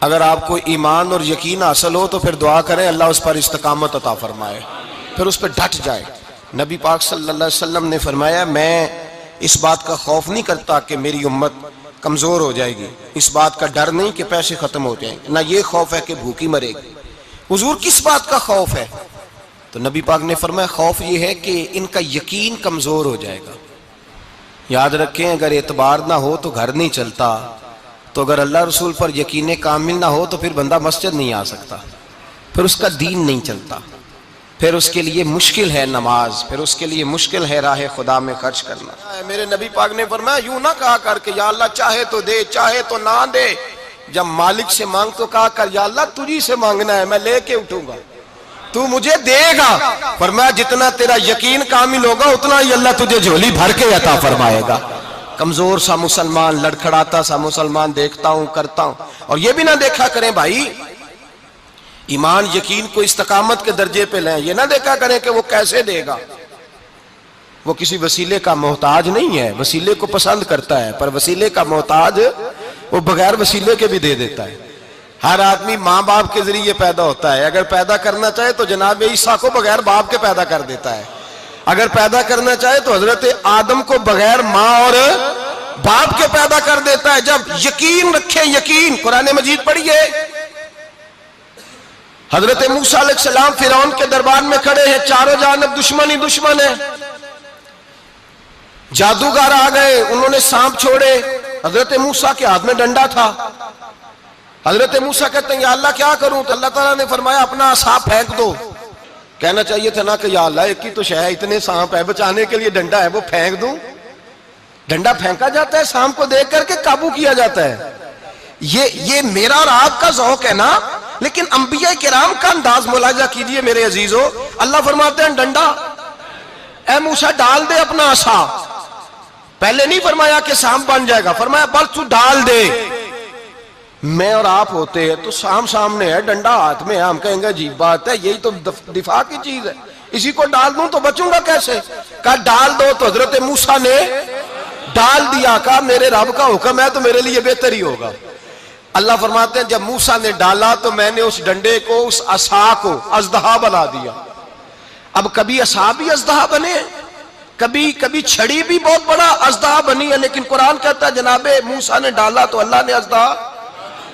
अगर आपको ईमान और यकीन हासिल हो तो फिर दुआ करें अल्लाह उस पर इस्तकामत अता फरमाए, फिर उस पर डट जाए। नबी पाक सल्लल्लाहु अलैहि वसल्लम ने फरमाया, मैं इस बात का खौफ नहीं करता कि मेरी उम्मत कमज़ोर हो जाएगी, इस बात का डर नहीं कि पैसे ख़त्म हो जाएंगे, ना ये खौफ है कि भूखी मरेगी। हुजूर किस बात का खौफ है? तो नबी पाक ने फरमाया खौफ ये है कि इनका यकीन कमज़ोर हो जाएगा। याद रखें, अगर एतबार ना हो तो घर नहीं चलता, तो अगर अल्लाह रसूल पर यकीन कामिल ना हो तो फिर बंदा मस्जिद नहीं आ सकता, फिर उसका दीन नहीं चलता, फिर उसके लिए मुश्किल है नमाज, फिर उसके लिए मुश्किल है राह खुदा में खर्च करना। मेरे नबी पाक ने फरमाया यूं ना कहा कर के या अल्लाह चाहे तो दे चाहे तो ना दे, जब मालिक से मांग तो कहा कर या अल्लाह तुझी से मांगना है, मैं लेके उठूंगा, तू मुझे देगा। फरमाया जितना तेरा यकीन कामिल होगा उतना ही अल्लाह तुझे झोली भर के अता फरमाएगा। कमजोर सा मुसलमान, लड़खड़ाता सा मुसलमान देखता हूं करता हूं, और ये भी ना देखा करें भाई ईमान यकीन को इस्तकामत के दर्जे पे लें, ये ना देखा करें कि वो कैसे देगा, वो किसी वसीले का मोहताज नहीं है, वसीले को पसंद करता है, पर वसीले का मोहताज वो बगैर वसीले के भी दे देता है। हर आदमी माँ बाप के जरिए पैदा होता है, अगर पैदा करना चाहे तो जनाब ईसा को बगैर बाप के पैदा कर देता है, अगर पैदा करना चाहे तो हजरत आदम को बगैर माँ और बाप के पैदा कर देता है। जब यकीन रखें, यकीन, कुरान मजीद पढ़िए, हजरत मूसा अलैहिस्सलाम फिरौन के दरबार में खड़े हैं, चारों जानब दुश्मन ही दुश्मन है, जादूगर आ गए, उन्होंने सांप छोड़े, हजरत मूसा के हाथ में डंडा था। हजरत मूसा कहते हैं या अल्लाह क्या करूं? तो अल्लाह ताला ने फरमाया अपना सांप फेंक दो। कहना चाहिए था ना कि या अल्लाह एक ही तो शह है, इतने सांप है, बचाने के लिए डंडा है, वो फेंक दूं? डंडा फेंका जाता है, सांप को देख करके काबू किया जाता है। ये मेरा और आपका ज़ौक है ना, लेकिन अंबिया किराम का अंदाज मुलाजा कीजिए मेरे अजीजों। अल्लाह फरमाते हैं डंडा, ए मूसा डाल दे अपना आसा। पहले नहीं फरमाया कि सांप बन जाएगा, फरमाया बल तू डाल दे। मैं और आप होते हैं तो साम सामने है, डंडा हाथ में है, हम कहेंगे अजीब बात है, यही तो दिफा की चीज है, इसी को डाल दूं तो बचूंगा कैसे? कहा डाल दो, तो हजरत मूसा ने डाल दिया। कहा मेरे रब का हुक्म है तो मेरे लिए बेहतर ही होगा। अल्लाह फरमाते हैं जब मूसा ने डाला तो मैंने उस डंडे को, उस असा को अजदहा बना दिया। अब कभी असा भी अजदहा बने, कभी कभी छड़ी भी बहुत बड़ा अजदहा बनी है, लेकिन कुरान कहता है जनाबे मूसा ने डाला तो अल्लाह ने अजदहा,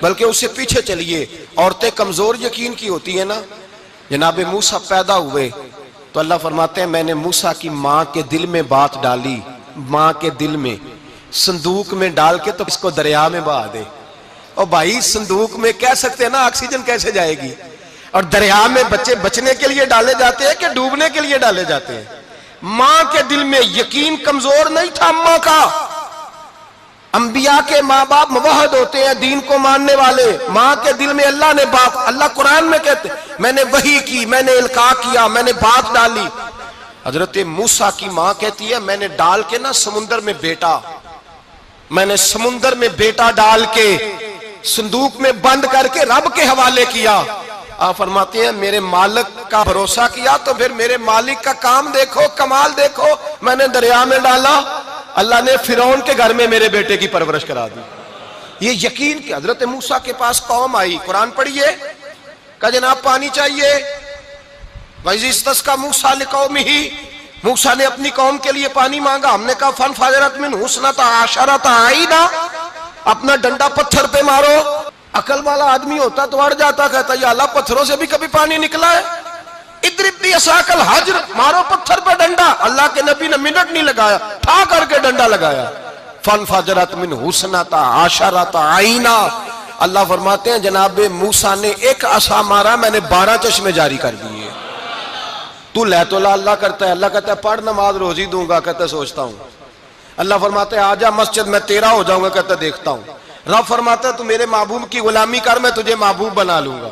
बल्कि उससे पीछे चलिए, औरतें कमजोर यकीन की होती है ना। जनाबे मूसा पैदा हुए तो अल्लाह फरमाते हैं मैंने मूसा की माँ के दिल में बात डाली, माँ के दिल में संदूक में डाल के तो इसको दरिया में बहा दे। और भाई संदूक में कह सकते हैं ना ऑक्सीजन कैसे जाएगी, और दरिया में बच्चे बचने के लिए डाले जाते हैं कि डूबने के लिए डाले जाते हैं? माँ के दिल में यकीन कमजोर नहीं था अम्मा का। अंबिया के माँ बाप मुवहद होते हैं, दीन को मानने वाले। माँ के दिल में अल्लाह ने बात, अल्लाह कुरान में कहते मैंने वही की, मैंने इल्का किया, मैंने बात डाली। हजरत मूसा की माँ कहती है मैंने डाल के ना समुंदर में बेटा, मैंने समुंदर में बेटा डाल के संदूक में बंद करके रब के हवाले किया। आप फरमाते हैं मेरे मालिक का भरोसा किया तो फिर मेरे मालिक का काम देखो, कमाल देखो, मैंने दरिया में डाला, अल्लाह ने फिरौन के घर में मेरे बेटे की परवरिश करा दी। ये यकीन कि हजरत मूसा के पास कौम आई, कुरान पढ़िए, कहा जनाब पानी चाहिए, वज़िस्तस्का मूसा लिकौमिही, मूसा ने अपनी कौम के लिए पानी मांगा। हमने कहा फन फाजरत मिन हुस्नता आशरता आईना, अपना डंडा पत्थर पे मारो। अकल वाला आदमी होता तो अड़ जाता, कहता या अल्लाह पत्थरों से भी कभी पानी निकला है? इद्रिबी असाकल हज्र, मारो पत्थर पे डंडा। अल्लाह के नबी ने मिनट नहीं लगाया, ठा करके डंडा लगाया। फन फाजरत मिन हुस्नता आशरता आईना, अल्लाह फरमाते हैं जनाबे मूसा ने एक असा मारा, मैंने 12 चश्मे जारी कर दिए। तू ले तो ला, अल्लाह करता है, अल्लाह कहता है पढ़ नमाज रोजी दूंगा, कहता है सोचता हूं। अल्लाह फरमाते हैं आजा मस्जिद में तेरा हो जाऊंगा, कहता है देखता हूं। रब फरमाता है तू मेरे महबूब की गुलामी कर, मैं तुझे महबूब बना लूंगा।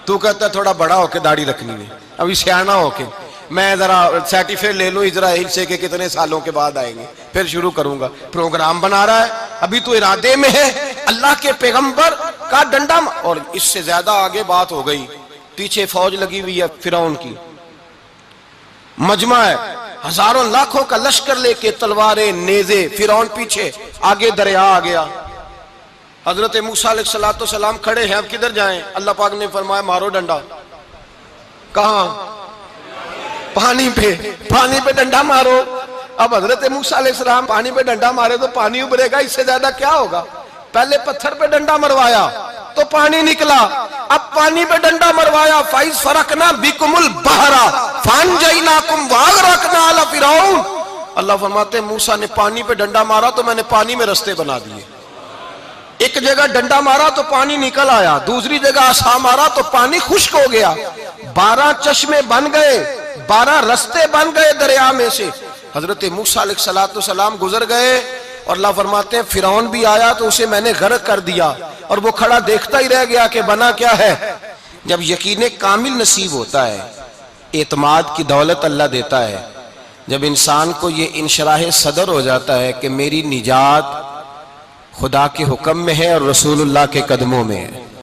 तू कहता है थोड़ा बड़ा होके दाढ़ी रखनी है, अभी सियाना होके मैं जरा सर्टिफिकेट ले लूं इजराइल से कि कितने सालों के बाद आएंगे, फिर शुरू करूंगा। प्रोग्राम बना रहा है, अभी तो इरादे में है। अल्लाह के पैगंबर का डंडा, और इससे ज्यादा आगे बात हो गई, पीछे फौज लगी हुई है फिरौन की, मजमा है, हजारों लाखों का लश्कर लेके, तलवारें नेजे, फिरौन पीछे, आगे दरिया आ गया। हजरत मूसा अलैहिस्सलाम खड़े हैं, अब किधर जाएं? अल्लाह पाक ने फरमाया मारो डंडा। कहां? पानी पे डंडा मारो। अब हजरत मूसा अलैहिस्सलाम पानी पे डंडा मारे तो पानी उभरेगा, इससे ज्यादा क्या होगा? पहले पत्थर पे डंडा मरवाया तो पानी निकला, अब पानी पे डंडा मरवाया, फाइज फरकना बिकुमुल बहरा फानजैनाकुम वागरकना अला फिरौन। अल्लाह फरमाते मूसा ने पानी पे डंडा मारा तो मैंने पानी में रास्ते बना दिए। एक जगह डंडा मारा तो पानी निकल आया, दूसरी जगह आसा मारा तो पानी खुश्क हो गया। 12 चश्मे बन गए, 12 रास्ते बन गए दरिया में से। हजरत मूसा अलैहिस्सलाम गुजर गए और अल्लाह फरमाते हैं फिरौन भी आया तो उसे मैंने गर्क कर दिया और वो खड़ा देखता ही रह गया कि बना क्या है। जब यकीन कामिल नसीब होता है, एतमाद की दौलत अल्लाह देता है, जब इंसान को ये इंशराह सदर हो जाता है कि मेरी निजात खुदा के हुक्म में है और रसूलुल्लाह के कदमों में है।